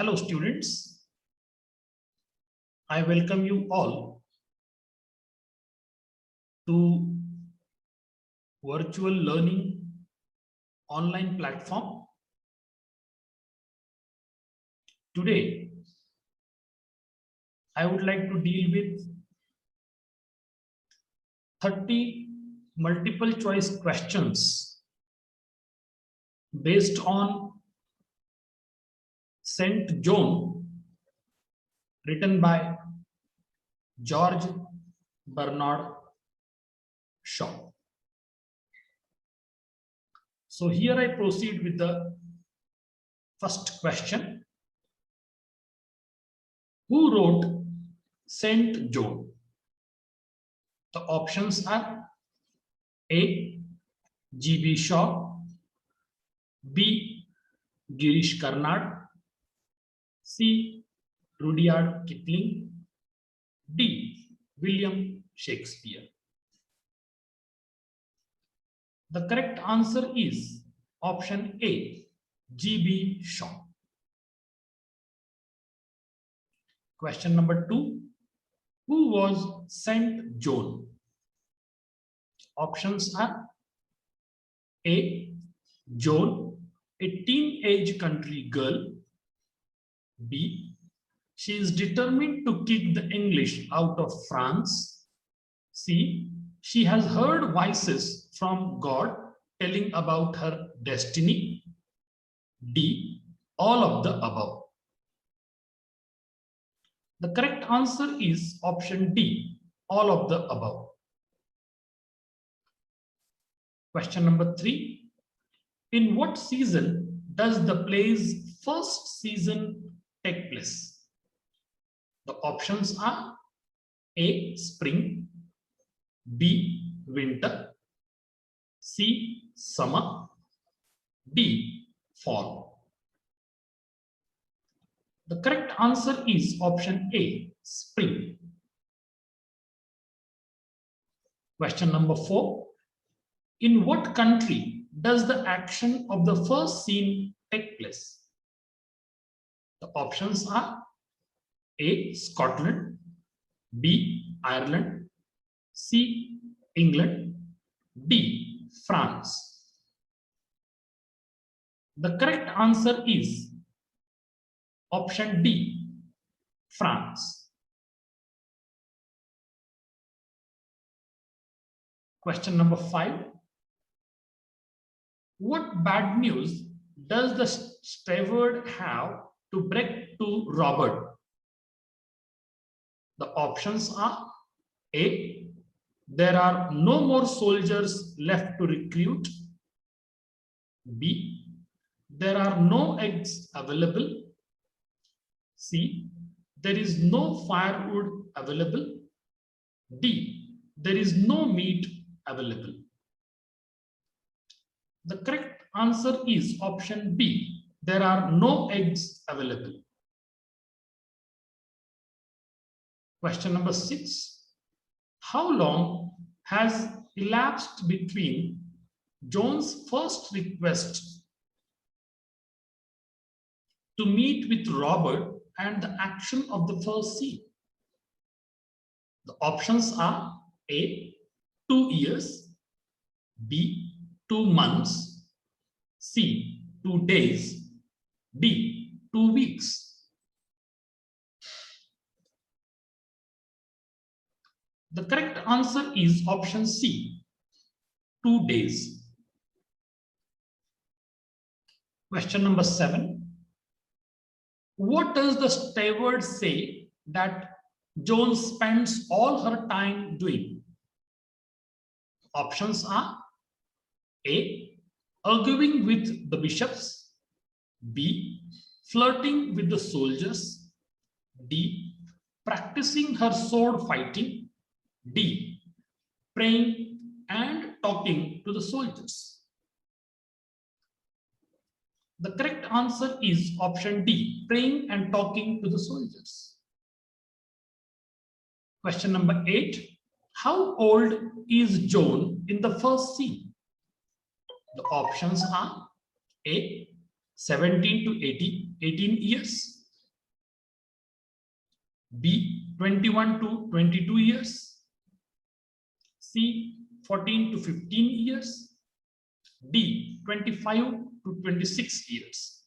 Hello students, I welcome you all to virtual learning online platform. Today, I would like to deal with 30 multiple choice questions based on St. John, written by George Bernard Shaw. So here I proceed with the first question. Who wrote St. John? The options are A. G.B. Shaw, B. Girish Karnad, C. Rudyard Kipling, D. William Shakespeare. The correct answer is option A. G.B. Shaw. Question number 2. Who was St. John? Options are A. Joan, a teenage country girl. B. She is determined to kick the English out of France. C. She has heard voices from God telling about her destiny. D. All of the above. The correct answer is option D. All of the above. Question number 3. In what season does the play's first season take place? The options are A. Spring, B. Winter, C. Summer, D. Fall. The correct answer is option A. Spring. Question number 4. In what country does the action of the first scene take place? The options are A. Scotland, B. Ireland, C. England, D. France. The correct answer is option D. France. Question number 5. What bad news does the steward have to break to Robert? The options are A. There are no more soldiers left to recruit. B. There are no eggs available. C. There is no firewood available. D. There is no meat available. The correct answer is option B. There are no eggs available. Question number 6. How long has elapsed between John's first request to meet with Robert and the action of the first scene? The options are A. 2 years, B. 2 months, C. 2 days, D. 2 weeks. The correct answer is option C. 2 days. Question number 7. What does the steward say that Joan spends all her time doing? Options are A. Arguing with the bishops, B. Flirting with the soldiers, D. Practicing her sword fighting, D. Praying and talking to the soldiers. The correct answer is option D. Praying and talking to the soldiers. Question number 8. How old is Joan in the first scene? The options are A. 17 to 18 years, B. 21 to 22 years. C. 14 to 15 years. D. 25 to 26 years.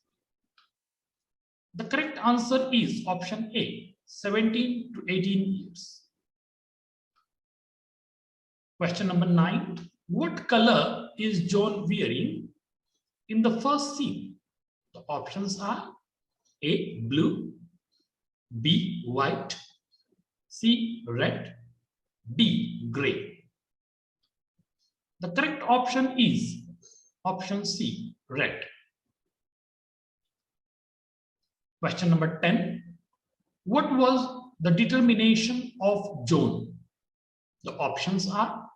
The correct answer is option A. 17 to 18 years. Question number 9. What color is John wearing in the first scene? The options are A. Blue, B. White, C. Red, D. Gray. The correct option is option C. Red. Question number 10. What was the determination of Joan? The options are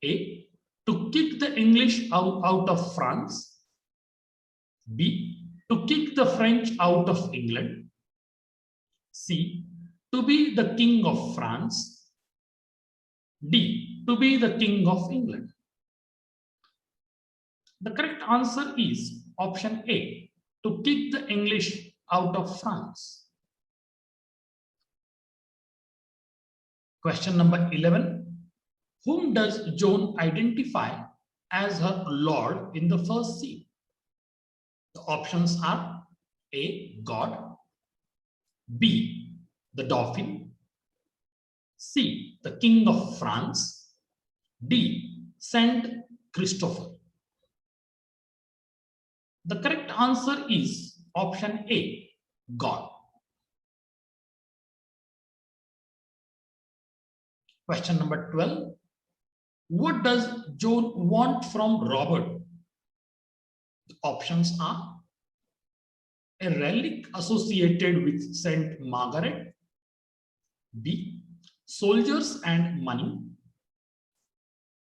A. To kick the English out of France, B. To kick the French out of England, C. To be the King of France, D. To be the King of England. The correct answer is option A. To kick the English out of France. Question number 11. Whom does Joan identify as her lord in the first scene? The options are A. God, B. the Dauphin, C. the King of France, D. Saint Christopher. The correct answer is option A. God. Question number 12. What does Joan want from Robert? The options are a relic associated with Saint Margaret, B. soldiers and money,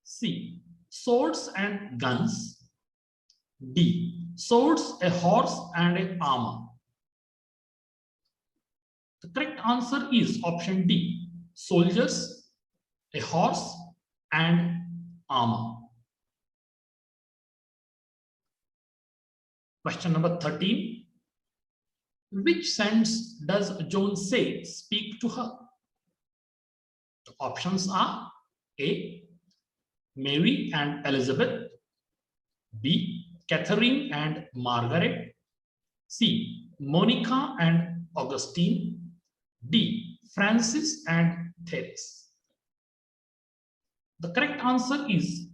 C. swords and guns, D. swords, a horse and an armor. The correct answer is option D. Soldiers, a horse and armor. Question number 13. Which saints does Joan say speak to her? The options are A. Mary and Elizabeth, B. Catherine and Margaret, C. Monica and Augustine, D. Francis and Therese. The correct answer is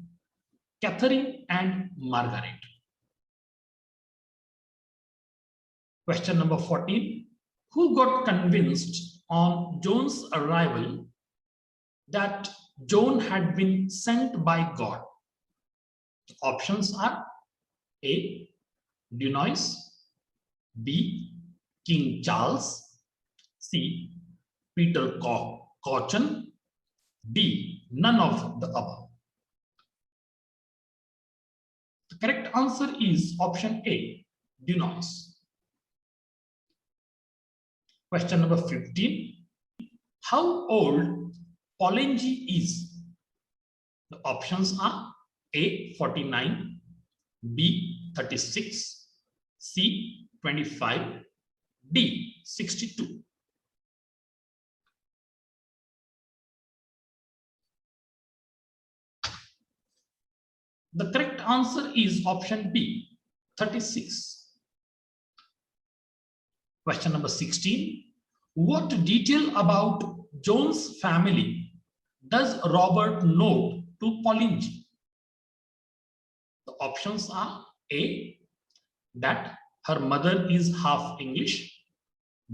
Catherine and Margaret. Question number 14. Who got convinced on Joan's arrival that Joan had been sent by God? The options are A. Dunois, B. King Charles, C. Peter Cochin, D. None of the above. The correct answer is option A. Dunois. Question number 15. How old Polanyi is? The options are A. 49, B. 36, C. 25, D. 62. The correct answer is option B. 36. Question number 16. What detail about Joan's family does Robert note to Polanyi? The options are A. That her mother is half English,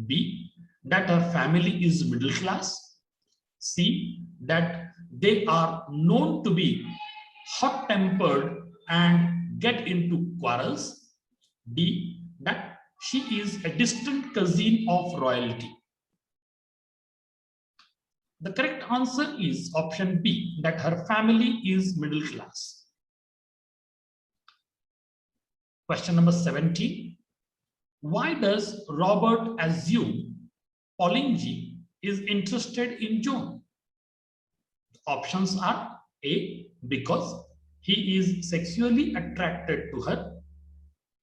B. that her family is middle class, C. that they are known to be hot-tempered and get into quarrels, D. that she is a distant cousin of royalty. The correct answer is option B, that her family is middle class. Question number 17. Why does Robert assume Polanyi is interested in Joan? The options are A. because he is sexually attracted to her,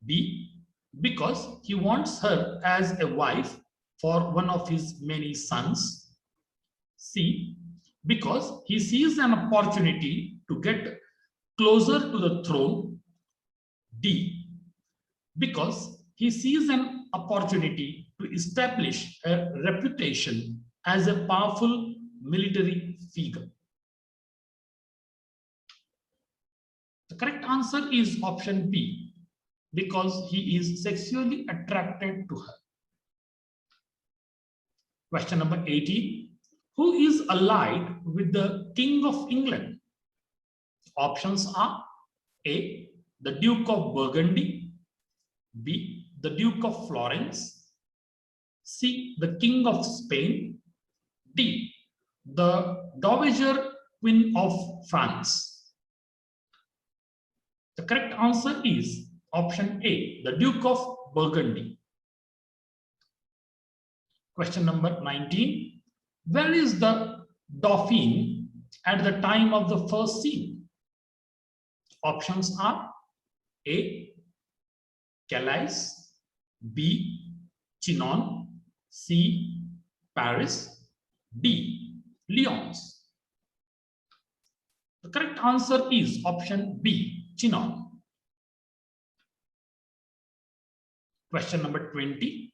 B. because he wants her as a wife for one of his many sons, C, because he sees an opportunity to get closer to the throne. D, because he sees an opportunity to establish a reputation as a powerful military figure. The correct answer is option B, because he is sexually attracted to her. Question number 18. Who is allied with the King of England? Options are A, the Duke of Burgundy, B, the Duke of Florence, C, the King of Spain, D, the Dowager Queen of France. The correct answer is option A, the Duke of Burgundy. Question number 19. Where is the Dauphin at the time of the first scene? Options are A, Calais, B, Chinon, C, Paris, D, Lyons. The correct answer is option B, Chinon. Question number 20.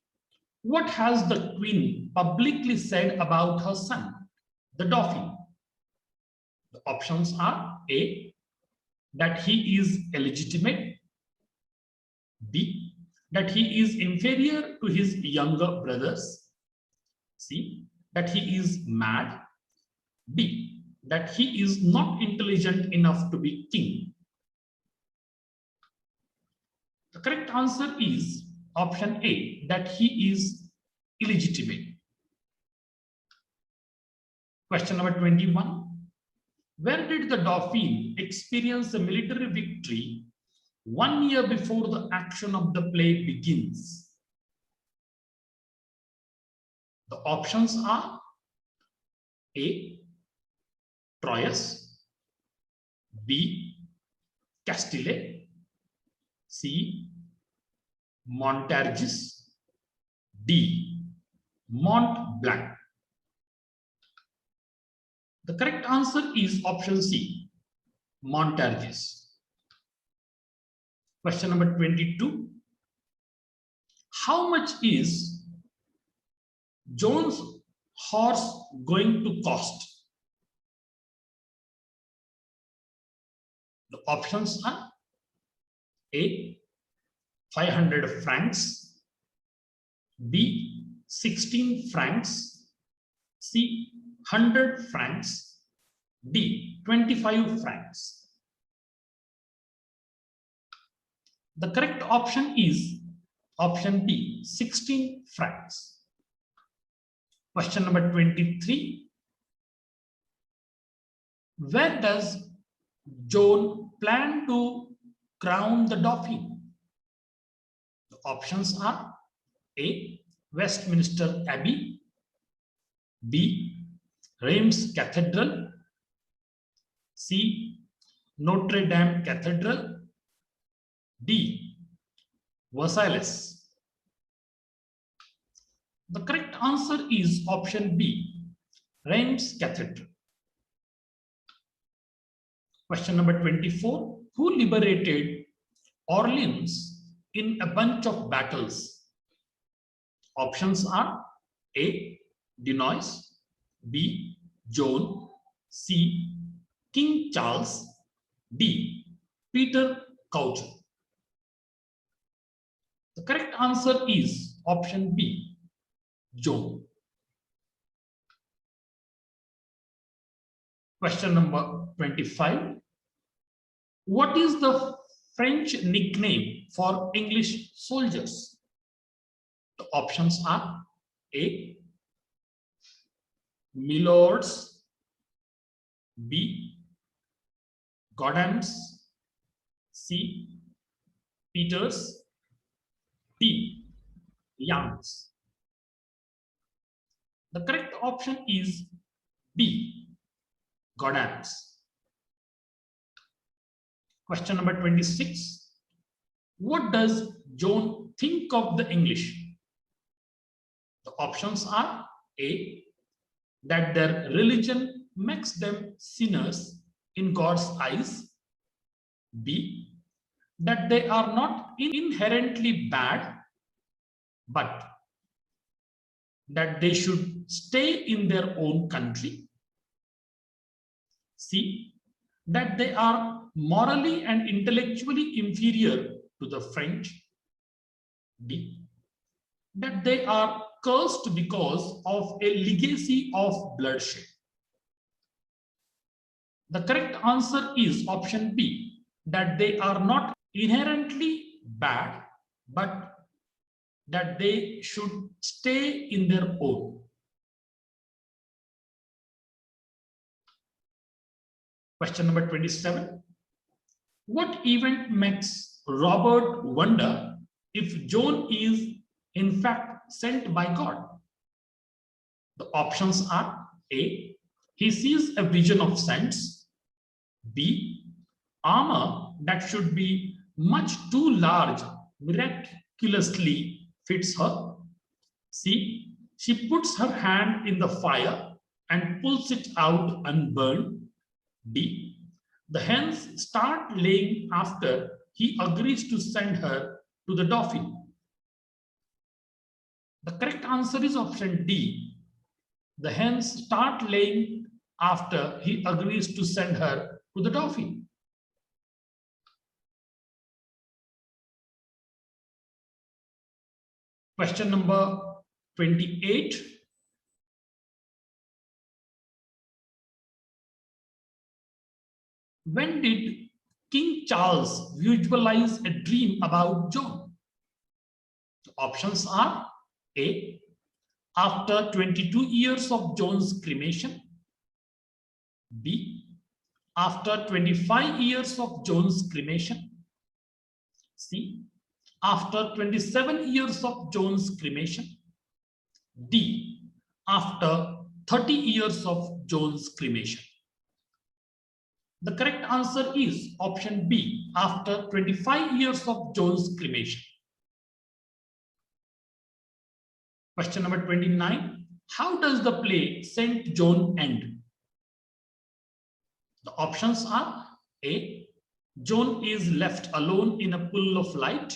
What has the Queen publicly said about her son, the Dauphin? The options are A, that he is illegitimate, B, that he is inferior to his younger brothers, C, that he is mad, D, that he is not intelligent enough to be king. The correct answer is option A, that he is illegitimate. Question number 21. Where did the Dauphin experience a military victory 1 year before the action of the play begins? The options are A, Troyes, B, Castile, C, Montargis, D, Mont Blanc. The correct answer is option C, Montargis. Question number 22. How much is Joan's horse going to cost? The options are A, 500 francs, B, 16 francs, C, 100 francs, D, 25 francs. The correct option is option B, 16 francs. Question number 23. Where does Joan plan to crown the Dauphin? The options are A, Westminster Abbey, B, Reims Cathedral, C, Notre Dame Cathedral, D, Versailles. The correct answer is option B, Reims Cathedral. Question number 24. Who liberated Orleans in a bunch of battles? Options are A, Dunois, B, Joan, C, King Charles, D, Peter Couture. The correct answer is option B, Joan. Question number 25. What is the French nickname for English soldiers? The options are A, Milords, B, Godams, C, Peters, D, Youngs. The correct option is B, Godams. Question number 26. What does Joan think of the English? The options are A, that their religion makes them sinners in God's eyes. B. That they are not inherently bad, but that they should stay in their own country. C. That they are morally and intellectually inferior to the French. D. That they are cursed because of a legacy of bloodshed. The correct answer is option B, that they are not inherently bad, but that they should stay in their own. Question number 27. What event makes Robert wonder if John is in fact sent by God? The options are A. He sees a vision of saints. B. Armor that should be much too large miraculously fits her. C. She puts her hand in the fire and pulls it out unburned. D. The hens start laying after he agrees to send her to the Dauphin. The correct answer is option D. The hens start laying after he agrees to send her to the Dauphin. Question number 28. When did King Charles visualize a dream about John? The options are A. After 22 years of John's cremation. B. After 25 years of John's cremation. C. After 27 years of John's cremation. D. After 30 years of John's cremation. The correct answer is option B, after 25 years of John's cremation. Question number 29. How does the play St. John end? The options are A. John is left alone in a pool of light.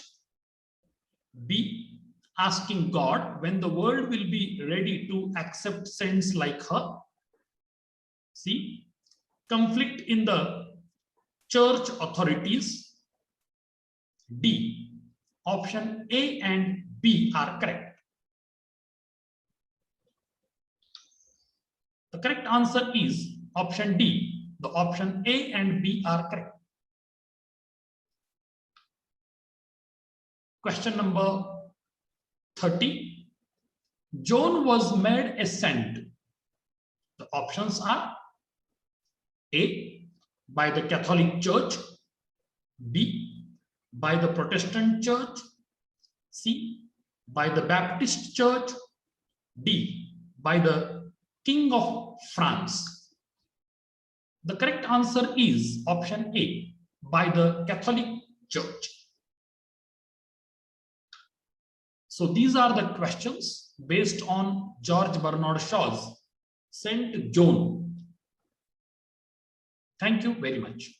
B. Asking God when the world will be ready to accept saints like her. C. Conflict in the church authorities. D. Option A and B are correct. The correct answer is option D. The option A and B are correct. Question number 30. John was made a saint. The options are A. By the Catholic Church. B. By the Protestant Church. C. By the Baptist Church. D. By the King of France. The correct answer is option A. By the Catholic Church. So these are the questions based on George Bernard Shaw's St. John. Thank you very much.